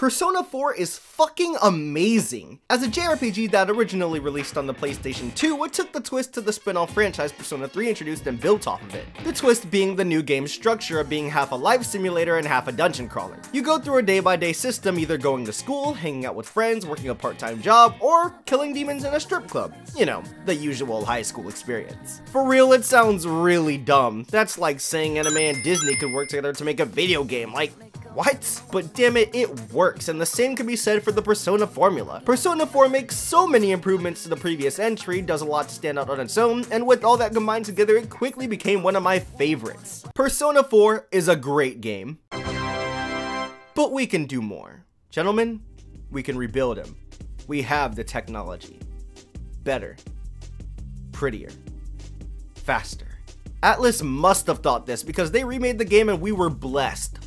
Persona 4 is fucking amazing. As a JRPG that originally released on the PlayStation 2, it took the twist to the spin-off franchise Persona 3 introduced and built off of it. The twist being the new game's structure of being half a life simulator and half a dungeon crawler. You go through a day-by-day system, either going to school, hanging out with friends, working a part-time job, or killing demons in a strip club. You know, the usual high school experience. For real, it sounds really dumb. That's like saying anime and Disney could work together to make a video game, like, what? But damn it, it works, and the same can be said for the Persona formula. Persona 4 makes so many improvements to the previous entry, does a lot to stand out on its own, and with all that combined together, it quickly became one of my favorites. Persona 4 is a great game, but we can do more. Gentlemen, we can rebuild him. We have the technology. Better. Prettier. Faster. Atlus must have thought this because they remade the game and we were blessed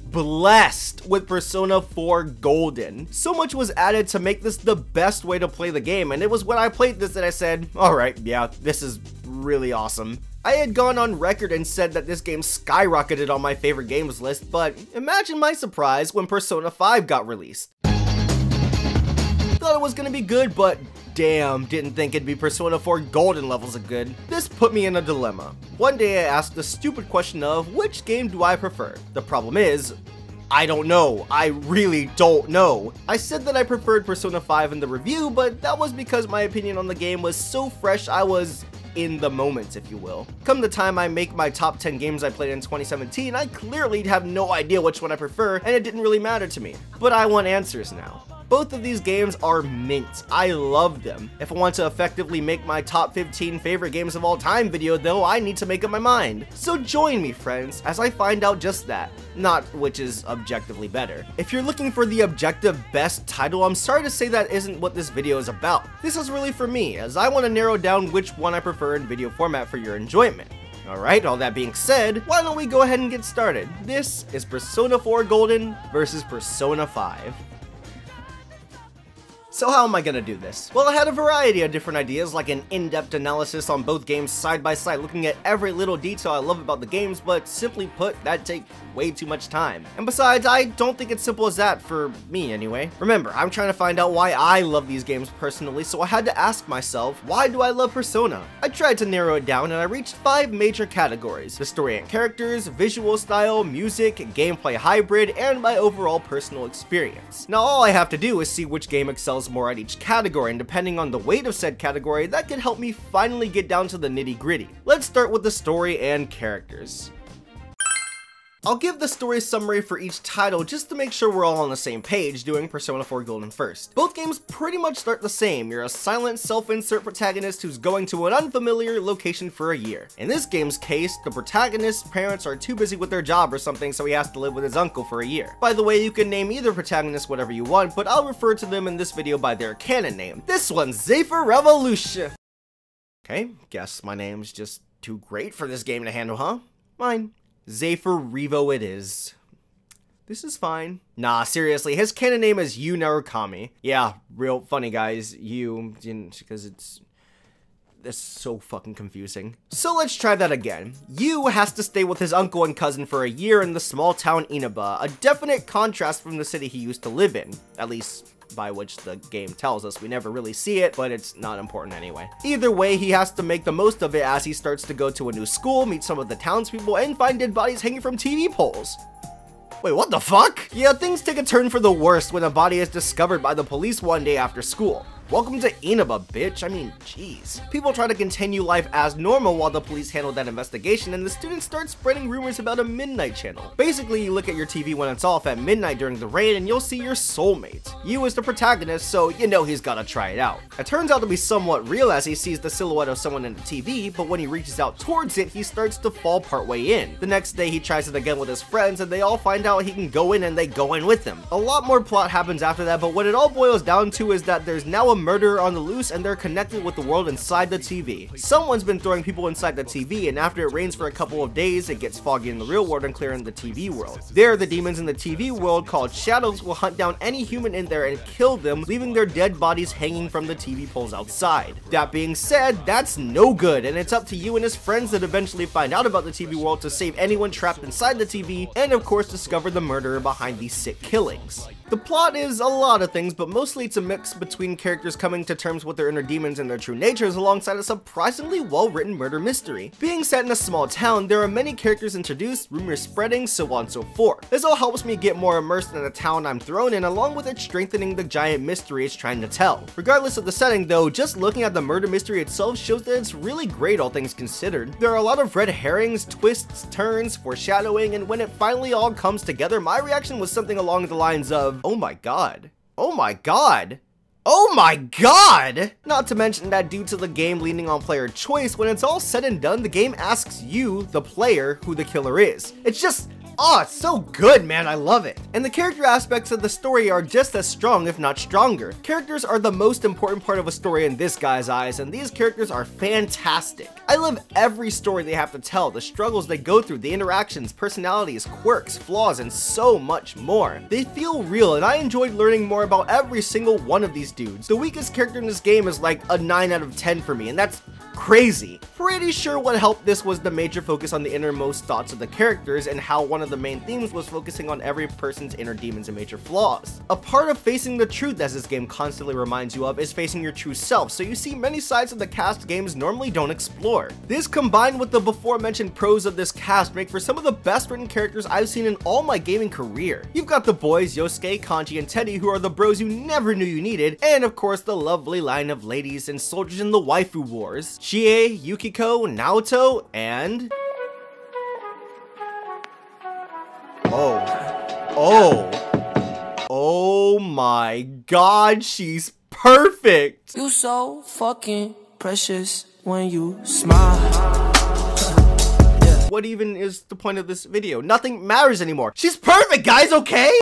with Persona 4 Golden. So much was added to make this the best way to play the game, and it was when I played this that I said, alright, yeah, this is really awesome. I had gone on record and said that this game skyrocketed on my favorite games list, but imagine my surprise when Persona 5 got released. Thought it was gonna be good, but damn, didn't think it'd be Persona 4 Golden levels of good. This put me in a dilemma. One day I asked the stupid question of, which game do I prefer? The problem is, I don't know. I really don't know. I said that I preferred Persona 5 in the review, but that was because my opinion on the game was so fresh I was in the moment, if you will. Come the time I make my top 10 games I played in 2017, I clearly have no idea which one I prefer, and it didn't really matter to me. But I want answers now. Both of these games are mint. I love them. If I want to effectively make my top 15 favorite games of all time video though, I need to make up my mind. So join me, friends, as I find out just that. Not which is objectively better. If you're looking for the objective best title, I'm sorry to say that isn't what this video is about. This is really for me, as I want to narrow down which one I prefer in video format for your enjoyment. Alright, all that being said, why don't we go ahead and get started? This is Persona 4 Golden versus Persona 5. So how am I gonna do this? Well, I had a variety of different ideas, like an in-depth analysis on both games side by side, looking at every little detail I love about the games, but simply put, that'd take way too much time. And besides, I don't think it's simple as that, for me anyway. Remember, I'm trying to find out why I love these games personally, so I had to ask myself, why do I love Persona? I tried to narrow it down and I reached 5 major categories: the story and characters, visual style, music, gameplay hybrid, and my overall personal experience. Now all I have to do is see which game excels more at each category, and depending on the weight of said category, that can help me finally get down to the nitty-gritty. Let's start with the story and characters. I'll give the story summary for each title just to make sure we're all on the same page, doing Persona 4 Golden first. Both games pretty much start the same. You're a silent, self-insert protagonist who's going to an unfamiliar location for a year. In this game's case, the protagonist's parents are too busy with their job or something, so he has to live with his uncle for a year. By the way, you can name either protagonist whatever you want, but I'll refer to them in this video by their canon name. This one's ZaffreRevolution. Okay, guess my name's just too great for this game to handle, huh? Mine. ZaffreRevo it is. This is fine. Nah, seriously, his canon name is Yu Narukami. Yeah, real funny, guys. Because that's so fucking confusing. So let's try that again. Yu has to stay with his uncle and cousin for a year in the small town Inaba, a definite contrast from the city he used to live in, at least by which the game tells us. We never really see it, but it's not important anyway. Either way, he has to make the most of it as he starts to go to a new school, meet some of the townspeople, and find dead bodies hanging from TV poles. Wait, what the fuck? Yeah, things take a turn for the worst when a body is discovered by the police one day after school. Welcome to Inaba, bitch. I mean, jeez. People try to continue life as normal while the police handle that investigation, and the students start spreading rumors about a midnight channel. Basically, you look at your TV when it's off at midnight during the rain and you'll see your soulmate. Yu is the protagonist, so you know he's gotta try it out. It turns out to be somewhat real as he sees the silhouette of someone in the TV, but when he reaches out towards it, he starts to fall partway in. The next day, he tries it again with his friends, and they all find out he can go in, and they go in with him. A lot more plot happens after that, but what it all boils down to is that there's now a murderer on the loose, and they're connected with the world inside the TV. Someone's been throwing people inside the TV, and after it rains for a couple of days, it gets foggy in the real world and clear in the TV world. There, the demons in the TV world, called shadows, will hunt down any human in there and kill them, leaving their dead bodies hanging from the TV poles outside. That being said, that's no good, and it's up to Yu and his friends that eventually find out about the TV world to save anyone trapped inside the TV, and of course discover the murderer behind these sick killings. The plot is a lot of things, but mostly it's a mix between characters coming to terms with their inner demons and their true natures alongside a surprisingly well-written murder mystery. Being set in a small town, there are many characters introduced, rumors spreading, so on and so forth. This all helps me get more immersed in the town I'm thrown in, along with it strengthening the giant mystery it's trying to tell. Regardless of the setting though, just looking at the murder mystery itself shows that it's really great all things considered. There are a lot of red herrings, twists, turns, foreshadowing, and when it finally all comes together, my reaction was something along the lines of, oh my god. Oh my god. Oh my god! Not to mention that due to the game leaning on player choice, when it's all said and done, the game asks you, the player, who the killer is. It's just, oh, it's so good, man, I love it. And the character aspects of the story are just as strong, if not stronger. Characters are the most important part of a story in this guy's eyes, and these characters are fantastic. I love every story they have to tell, the struggles they go through, the interactions, personalities, quirks, flaws, and so much more. They feel real, and I enjoyed learning more about every single one of these dudes. The weakest character in this game is like a 9 out of 10 for me, and that's crazy. Pretty sure what helped this was the major focus on the innermost thoughts of the characters and how one of the main themes was focusing on every person's inner demons and major flaws. A part of facing the truth, as this game constantly reminds you of, is facing your true self, so you see many sides of the cast games normally don't explore. This combined with the before mentioned pros of this cast make for some of the best written characters I've seen in all my gaming career. You've got the boys Yosuke, Kanji, and Teddy, who are the bros you never knew you needed, and of course the lovely line of ladies and soldiers in the waifu wars. Chie, Yukiko, Naoto, and... Oh my god, she's perfect! You so fucking precious when you smile. What even is the point of this video? Nothing matters anymore. She's perfect, guys, okay?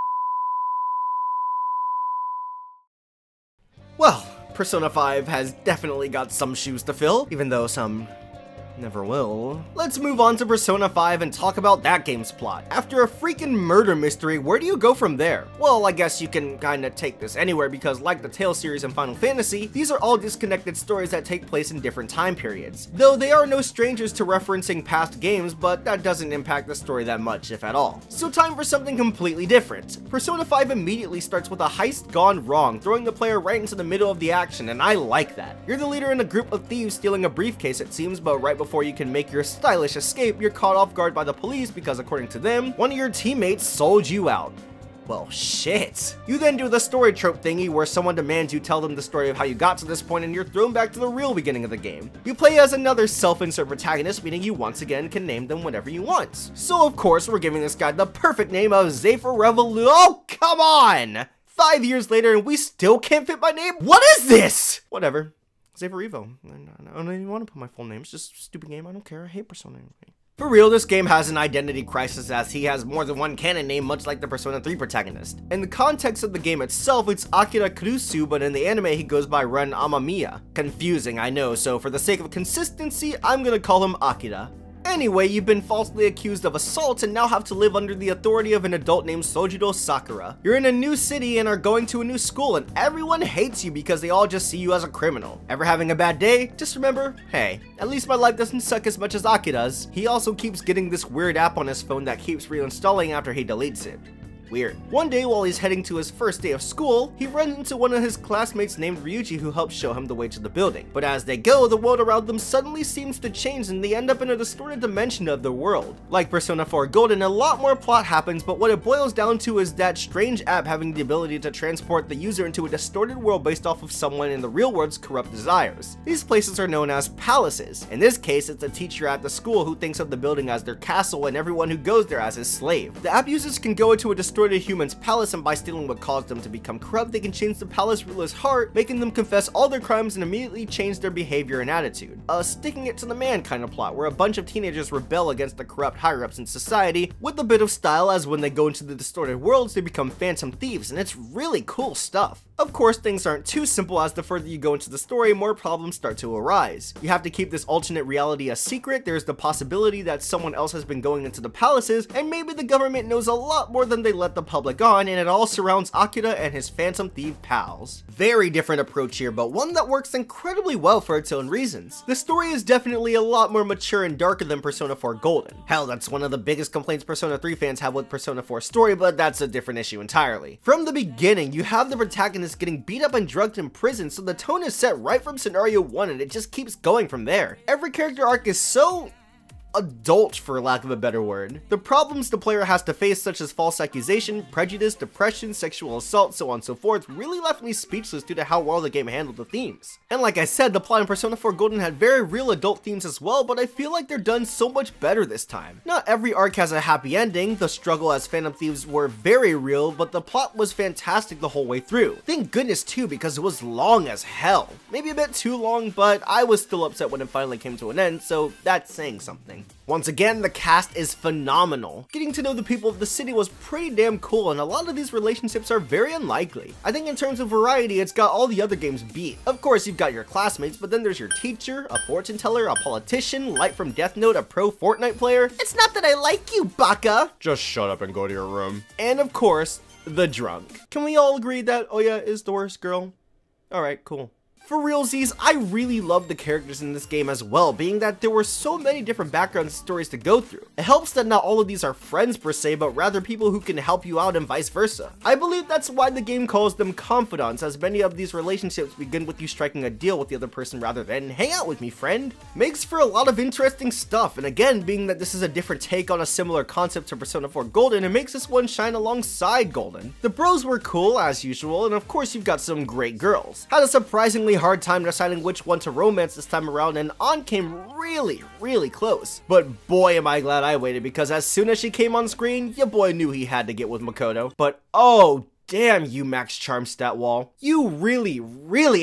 Well, Persona 5 has definitely got some shoes to fill, even though some never will. Let's move on to Persona 5 and talk about that game's plot. After a freaking murder mystery, where do you go from there? Well, I guess you can kinda take this anywhere because like the Tales series and Final Fantasy, these are all disconnected stories that take place in different time periods. Though they are no strangers to referencing past games, but that doesn't impact the story that much, if at all. So time for something completely different. Persona 5 immediately starts with a heist gone wrong, throwing the player right into the middle of the action, and I like that. You're the leader in a group of thieves stealing a briefcase, it seems, but right before you can make your stylish escape, you're caught off guard by the police because, according to them, one of your teammates sold you out. Well, shit. You then do the story trope thingy where someone demands you tell them the story of how you got to this point and you're thrown back to the real beginning of the game. You play as another self-insert protagonist, meaning you once again can name them whatever you want. So of course, we're giving this guy the perfect name of ZaffreRevolution. Oh, come on! 5 years later and we still can't fit my name? What is this? Whatever. ZaffreRevo. I don't even want to put my full name. It's just a stupid game. I don't care. I hate Persona. For real, this game has an identity crisis as he has more than one canon name, much like the Persona 3 protagonist. In the context of the game itself, it's Akira Kurusu, but in the anime he goes by Ren Amamiya. Confusing, I know, so for the sake of consistency, I'm gonna call him Akira. Anyway, you've been falsely accused of assault and now have to live under the authority of an adult named Sojiro Sakura. You're in a new city and are going to a new school and everyone hates you because they all just see you as a criminal. Ever having a bad day? Just remember, hey, at least my life doesn't suck as much as Akira's. He also keeps getting this weird app on his phone that keeps reinstalling after he deletes it. Weird. One day while he's heading to his first day of school, he runs into one of his classmates named Ryuji who helps show him the way to the building. But as they go, the world around them suddenly seems to change and they end up in a distorted dimension of the world. Like Persona 4 Golden, a lot more plot happens, but what it boils down to is that strange app having the ability to transport the user into a distorted world based off of someone in the real world's corrupt desires. These places are known as palaces. In this case, it's a teacher at the school who thinks of the building as their castle and everyone who goes there as his slave. The app users can go into a distorted human's palace and by stealing what caused them to become corrupt, they can change the palace ruler's heart, making them confess all their crimes and immediately change their behavior and attitude. A sticking it to the man kind of plot, where a bunch of teenagers rebel against the corrupt higher-ups in society, with a bit of style as when they go into the distorted worlds, they become phantom thieves, and it's really cool stuff. Of course, things aren't too simple, as the further you go into the story, more problems start to arise. You have to keep this alternate reality a secret, there's the possibility that someone else has been going into the palaces, and maybe the government knows a lot more than they let the public on, and it all surrounds Akira and his Phantom Thief pals. Very different approach here, but one that works incredibly well for its own reasons. The story is definitely a lot more mature and darker than Persona 4 Golden. Hell, that's one of the biggest complaints Persona 3 fans have with Persona 4 story, but that's a different issue entirely. From the beginning, you have the protagonist getting beat up and drugged in prison, so the tone is set right from scenario 1 and it just keeps going from there. Every character arc is so adult, for lack of a better word. The problems the player has to face, such as false accusation, prejudice, depression, sexual assault, so on and so forth, really left me speechless due to how well the game handled the themes. And like I said, the plot in Persona 4 Golden had very real adult themes as well, but I feel like they're done so much better this time. Not every arc has a happy ending, the struggle as Phantom Thieves were very real, but the plot was fantastic the whole way through. Thank goodness too, because it was long as hell. Maybe a bit too long, but I was still upset when it finally came to an end, so that's saying something. Once again, the cast is phenomenal. Getting to know the people of the city was pretty damn cool, and a lot of these relationships are very unlikely. I think in terms of variety, it's got all the other games beat. Of course, you've got your classmates, but then there's your teacher, a fortune teller, a politician, Light from Death Note, a pro Fortnite player. It's not that I like you, Baka! Just shut up and go to your room. And of course, the drunk. Can we all agree that Oya is the worst girl? Alright, cool. For realsies, I really loved the characters in this game as well, being that there were so many different background stories to go through. It helps that not all of these are friends per se, but rather people who can help you out and vice versa. I believe that's why the game calls them confidants, as many of these relationships begin with you striking a deal with the other person rather than hang out with me, friend. Makes for a lot of interesting stuff, and again, being that this is a different take on a similar concept to Persona 4 Golden, it makes this one shine alongside Golden. The bros were cool as usual, and of course you've got some great girls. Had a surprisingly hard time deciding which one to romance this time around, and An came really close. But boy am I glad I waited, because as soon as she came on screen, your boy knew he had to get with Makoto. But oh damn you, Max Charm stat wall. You really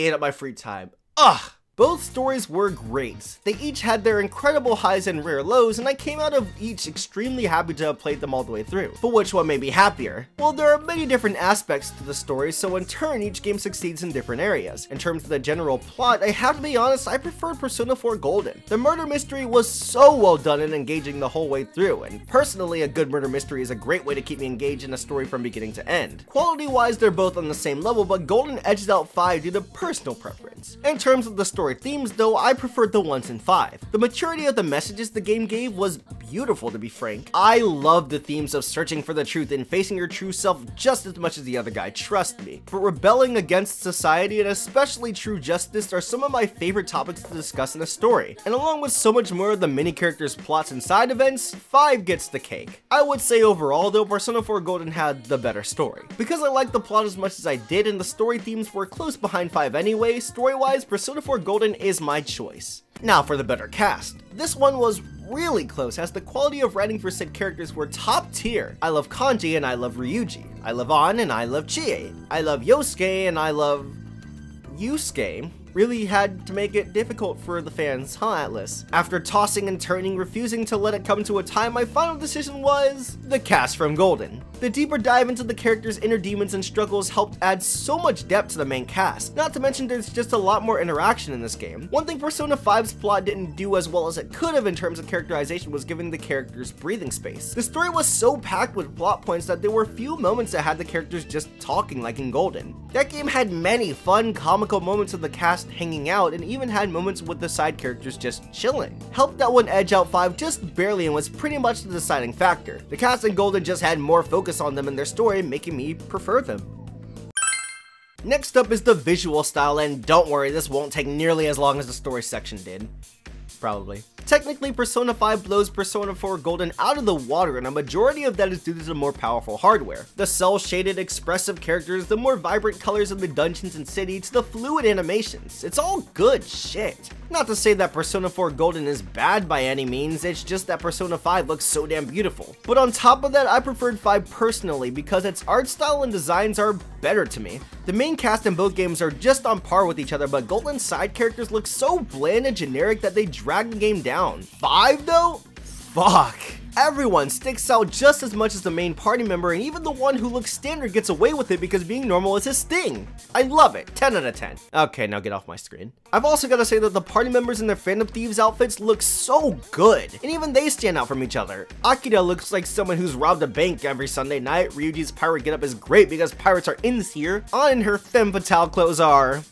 ate up my free time. Ugh. Both stories were great. They each had their incredible highs and rare lows, and I came out of each extremely happy to have played them all the way through. But which one made me happier? Well, there are many different aspects to the story, so in turn, each game succeeds in different areas. In terms of the general plot, I have to be honest, I preferred Persona 4 Golden. The murder mystery was so well done and engaging the whole way through, and personally, a good murder mystery is a great way to keep me engaged in a story from beginning to end. Quality-wise, they're both on the same level, but Golden edged out 5 due to personal preference. In terms of the story themes though, I preferred the ones in 5. The maturity of the messages the game gave was beautiful, to be frank. I love the themes of searching for the truth and facing your true self just as much as the other guy, trust me. But rebelling against society and especially true justice are some of my favorite topics to discuss in a story. And along with so much more of the mini characters' plots and side events, 5 gets the cake. I would say overall though, Persona 4 Golden had the better story. Because I liked the plot as much as I did and the story themes were close behind 5 anyway, story-wise, Persona 4 Golden is my choice. Now for the better cast. This one was really close, as the quality of writing for said characters were top tier. I love Kanji and I love Ryuji. I love An and I love Chie. I love Yosuke and I love Yusuke. Really had to make it difficult for the fans, huh, Atlas? After tossing and turning, refusing to let it come to a tie, my final decision was the cast from Golden. The deeper dive into the characters' inner demons and struggles helped add so much depth to the main cast. Not to mention there's just a lot more interaction in this game. One thing Persona 5's plot didn't do as well as it could have in terms of characterization was giving the characters breathing space. The story was so packed with plot points that there were few moments that had the characters just talking like in Golden. That game had many fun, comical moments of the cast hanging out, and even had moments with the side characters just chilling. Helped that one edge out 5 just barely and was pretty much the deciding factor. The cast in Golden just had more focus on them and their story, making me prefer them. Next up is the visual style, and don't worry, this won't take nearly as long as the story section did. Probably. Technically, Persona 5 blows Persona 4 Golden out of the water, and a majority of that is due to the more powerful hardware. The cel-shaded, expressive characters, the more vibrant colors of the dungeons and city, to the fluid animations. It's all good shit. Not to say that Persona 4 Golden is bad by any means, it's just that Persona 5 looks so damn beautiful. But on top of that, I preferred 5 personally because its art style and designs are better to me. The main cast in both games are just on par with each other, but Golden's side characters look so bland and generic that they drag the game down. 5 though? fuck. Everyone sticks out just as much as the main party member, and even the one who looks standard gets away with it because being normal is his thing. I love it, 10 out of 10. Okay, now get off my screen. I've also got to say that the party members in their Phantom Thieves outfits look so good, and even they stand out from each other. Akira looks like someone who's robbed a bank every Sunday night. Ryuji's pirate getup is great because pirates are in this here. And her femme fatale clothes are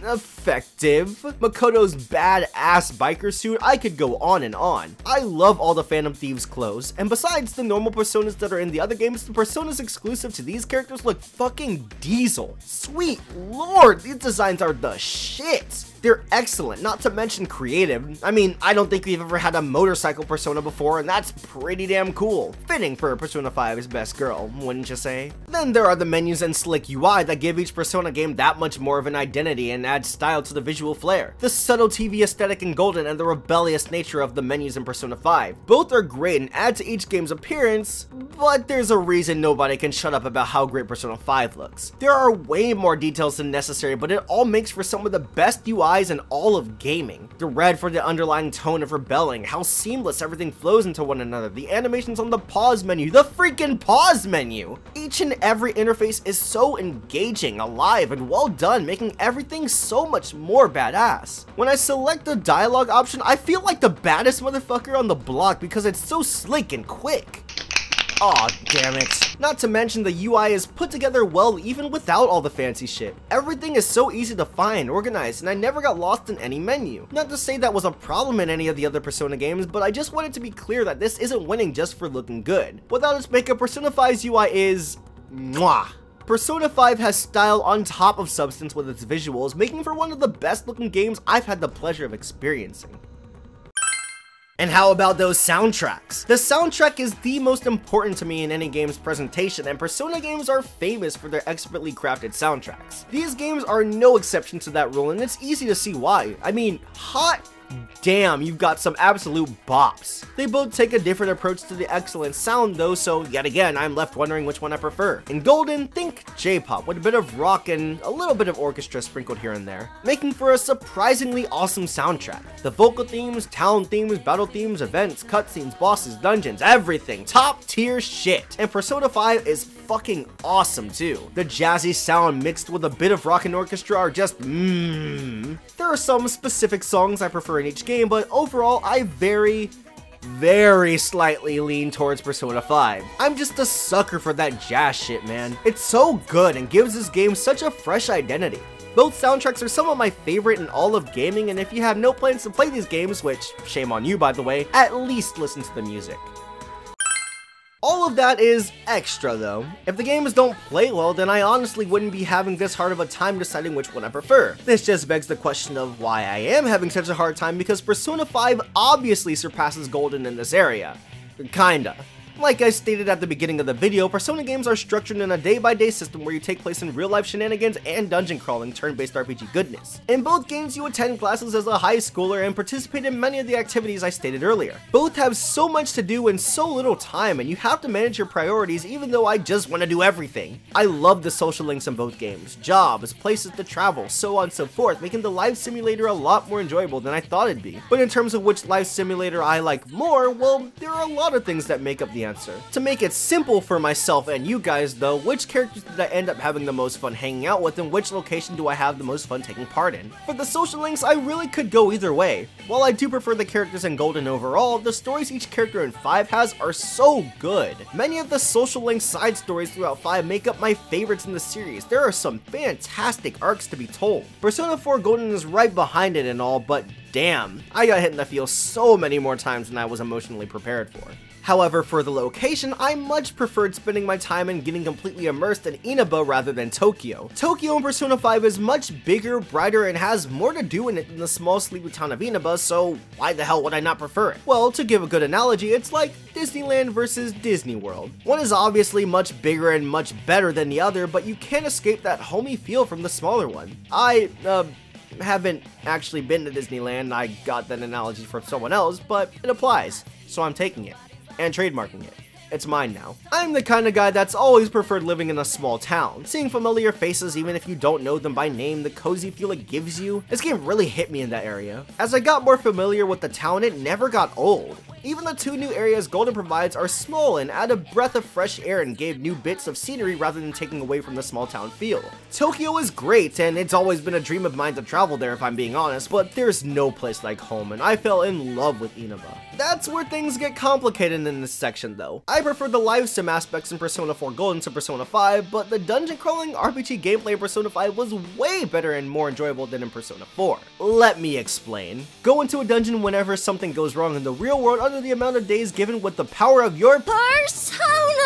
effective. Makoto's badass biker suit, I could go on and on. I love all the Phantom Thieves clothes, and besides the normal personas that are in the other games, the personas exclusive to these characters look fucking diesel. Sweet lord, these designs are the shit. They're excellent, not to mention creative. I mean, I don't think we've ever had a motorcycle persona before, and that's pretty damn cool. Fitting for Persona 5's best girl, wouldn't you say? Then there are the menus and slick UI that give each Persona game that much more of an identity and add style to the visual flair. The subtle TV aesthetic in Golden and the rebellious nature of the menus in Persona 5. Both are great and add to each game's appearance, but there's a reason nobody can shut up about how great Persona 5 looks. There are way more details than necessary, but it all makes for some of the best UIs in all of gaming. The red for the underlying tone of rebelling, how seamless everything flows into one another, the animations on the pause menu, the freaking pause menu! Each and every interface is so engaging, alive, and well done, making everything so much more badass. When I select the dialogue option, I feel like the baddest motherfucker on the block because it's so slick and quick. Aw, damn it. Not to mention the UI is put together well even without all the fancy shit. Everything is so easy to find, organized, and I never got lost in any menu. Not to say that was a problem in any of the other Persona games, but I just wanted to be clear that this isn't winning just for looking good. Without its makeup, Persona 5's UI is mwah. Persona 5 has style on top of substance with its visuals, making for one of the best looking games I've had the pleasure of experiencing. And how about those soundtracks? The soundtrack is the most important to me in any game's presentation, and Persona games are famous for their expertly crafted soundtracks. These games are no exception to that rule, and it's easy to see why. I mean, hot damn, you've got some absolute bops. They both take a different approach to the excellent sound though, so yet again, I'm left wondering which one I prefer. In Golden, think J-pop with a bit of rock and a little bit of orchestra sprinkled here and there, making for a surprisingly awesome soundtrack. The vocal themes, town themes, battle themes, events, cutscenes, bosses, dungeons, everything, top tier shit. And Persona 5 is fucking awesome too. The jazzy sound mixed with a bit of rock and orchestra are just There are some specific songs I prefer in each game, but overall I very slightly lean towards Persona 5. I'm just a sucker for that jazz shit, man. It's so good and gives this game such a fresh identity. Both soundtracks are some of my favorite in all of gaming, and if you have no plans to play these games, which shame on you by the way, at least listen to the music. All of that is extra though. If the games don't play well, then I honestly wouldn't be having this hard of a time deciding which one I prefer. This just begs the question of why I am having such a hard time, because Persona 5 obviously surpasses Golden in this area. Kinda. Like I stated at the beginning of the video, Persona games are structured in a day-by-day system where you take place in real-life shenanigans and dungeon crawling turn-based RPG goodness. In both games, you attend classes as a high schooler and participate in many of the activities I stated earlier. Both have so much to do in so little time, and you have to manage your priorities even though I just want to do everything. I love the social links in both games, jobs, places to travel, so on and so forth, making the life simulator a lot more enjoyable than I thought it'd be. But in terms of which life simulator I like more, well, there are a lot of things that make up the answer. To make it simple for myself and you guys though, which characters did I end up having the most fun hanging out with, and which location do I have the most fun taking part in? For the social links, I really could go either way. While I do prefer the characters in Golden overall, the stories each character in 5 has are so good. Many of the social link side stories throughout 5 make up my favorites in the series. There are some fantastic arcs to be told. Persona 4 Golden is right behind it and all, but damn, I got hit in the feels so many more times than I was emotionally prepared for. However, for the location, I much preferred spending my time and getting completely immersed in Inaba rather than Tokyo. Tokyo in Persona 5 is much bigger, brighter, and has more to do in it than the small sleepy town of Inaba, so why the hell would I not prefer it? Well, to give a good analogy, it's like Disneyland versus Disney World. One is obviously much bigger and much better than the other, but you can't escape that homey feel from the smaller one. I haven't actually been to Disneyland. I got that analogy from someone else, but it applies, so I'm taking it and trademarking it. It's mine now. I'm the kind of guy that's always preferred living in a small town. Seeing familiar faces even if you don't know them by name, the cozy feel it gives you. This game really hit me in that area. As I got more familiar with the town, it never got old. Even the 2 new areas Golden provides are small and add a breath of fresh air and gave new bits of scenery rather than taking away from the small town feel. Tokyo is great, and it's always been a dream of mine to travel there if I'm being honest, but there's no place like home, and I fell in love with Inaba. That's where things get complicated in this section though. I prefer the live sim aspects in Persona 4 Golden to Persona 5, but the dungeon crawling RPG gameplay in Persona 5 was way better and more enjoyable than in Persona 4. Let me explain. Go into a dungeon whenever something goes wrong in the real world under the amount of days given with the power of your Persona!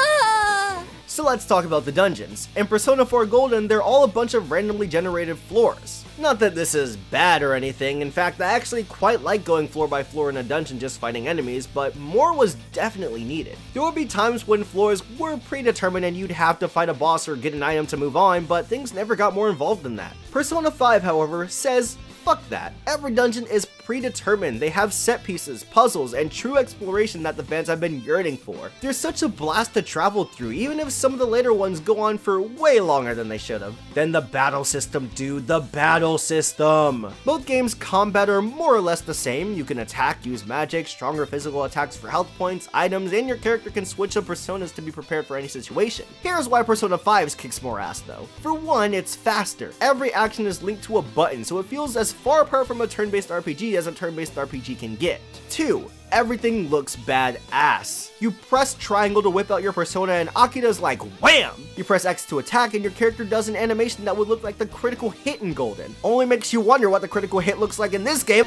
So let's talk about the dungeons. In Persona 4 Golden, they're all a bunch of randomly generated floors. Not that this is bad or anything, in fact I actually quite like going floor by floor in a dungeon just fighting enemies, but more was definitely needed. There would be times when floors were predetermined and you'd have to fight a boss or get an item to move on, but things never got more involved than that. Persona 5, however, says fuck that. Every dungeon is predetermined. They have set pieces, puzzles, and true exploration that the fans have been yearning for. They're such a blast to travel through, even if some of the later ones go on for way longer than they should have. Then the battle system, dude, the battle system! Both games' combat are more or less the same. You can attack, use magic, stronger physical attacks for health points, items, and your character can switch up personas to be prepared for any situation. Here's why Persona 5's kicks more ass though. For one, it's faster. Every action is linked to a button, so it feels as far apart from a turn-based RPG as a turn-based RPG can get. 2. Everything looks badass. You press triangle to whip out your persona and Akira's like wham! You press X to attack and your character does an animation that would look like the critical hit in Golden. Only makes you wonder what the critical hit looks like in this game.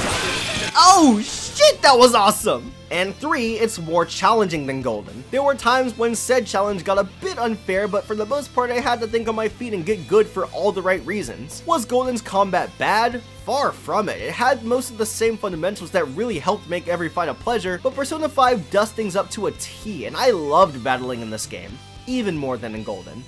Oh shit, that was awesome! And 3, it's more challenging than Golden. There were times when said challenge got a bit unfair, but for the most part I had to think on my feet and get good for all the right reasons. Was Golden's combat bad? Far from it. It had most of the same fundamentals that really helped make every fight a pleasure, but Persona 5 does things up to a T, and I loved battling in this game, even more than in Golden.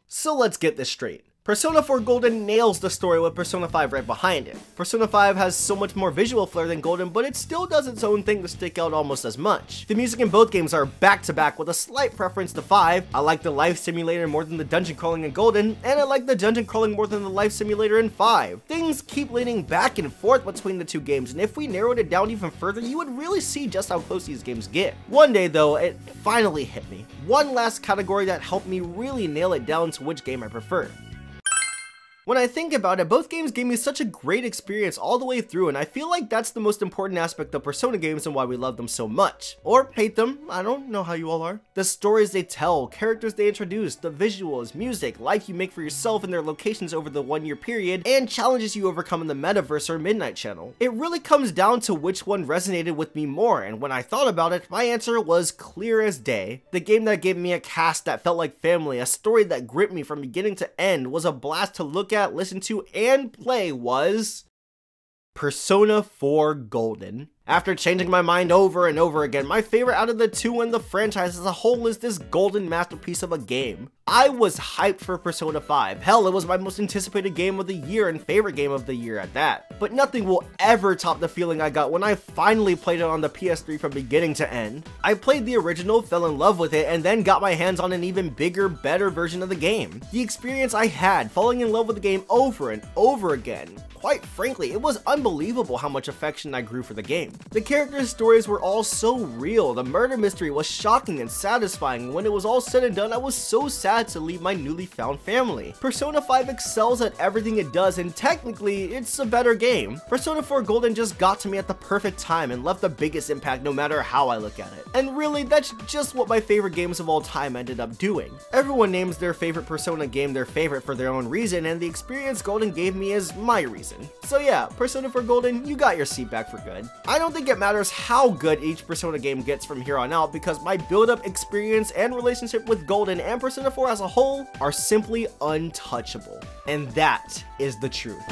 So let's get this straight. Persona 4 Golden nails the story with Persona 5 right behind it. Persona 5 has so much more visual flair than Golden, but it still does its own thing to stick out almost as much. The music in both games are back-to-back with a slight preference to 5. I like the life simulator more than the dungeon crawling in Golden, and I like the dungeon crawling more than the life simulator in 5. Things keep leaning back and forth between the two games, and if we narrowed it down even further, you would really see just how close these games get. One day though, it finally hit me. One last category that helped me really nail it down to which game I prefer. When I think about it, both games gave me such a great experience all the way through, and I feel like that's the most important aspect of Persona games and why we love them so much. Or hate them, I don't know how you all are. The stories they tell, characters they introduce, the visuals, music, life you make for yourself in their locations over the 1-year period, and challenges you overcome in the Metaverse or Midnight Channel. It really comes down to which one resonated with me more, and when I thought about it, my answer was clear as day. The game that gave me a cast that felt like family, a story that gripped me from beginning to end, was a blast to look at, listen to, and play was Persona 4 Golden. After changing my mind over and over again, my favorite out of the two in the franchise as a whole is this golden masterpiece of a game. I was hyped for Persona 5. Hell, it was my most anticipated game of the year and favorite game of the year at that. But nothing will ever top the feeling I got when I finally played it on the PS3 from beginning to end. I played the original, fell in love with it, and then got my hands on an even bigger, better version of the game. The experience I had, falling in love with the game over and over again. Quite frankly, it was unbelievable how much affection I grew for the game. The characters' stories were all so real, the murder mystery was shocking and satisfying. When it was all said and done, I was so sad to leave my newly found family. Persona 5 excels at everything it does, and technically, it's a better game. Persona 4 Golden just got to me at the perfect time and left the biggest impact no matter how I look at it. And really, that's just what my favorite games of all time ended up doing. Everyone names their favorite Persona game their favorite for their own reason, and the experience Golden gave me is my reason. So yeah, Persona 4 Golden, you got your seat back for good. I don't think it matters how good each Persona game gets from here on out, because my build-up experience and relationship with Golden and Persona 4 as a whole are simply untouchable. And that is the truth.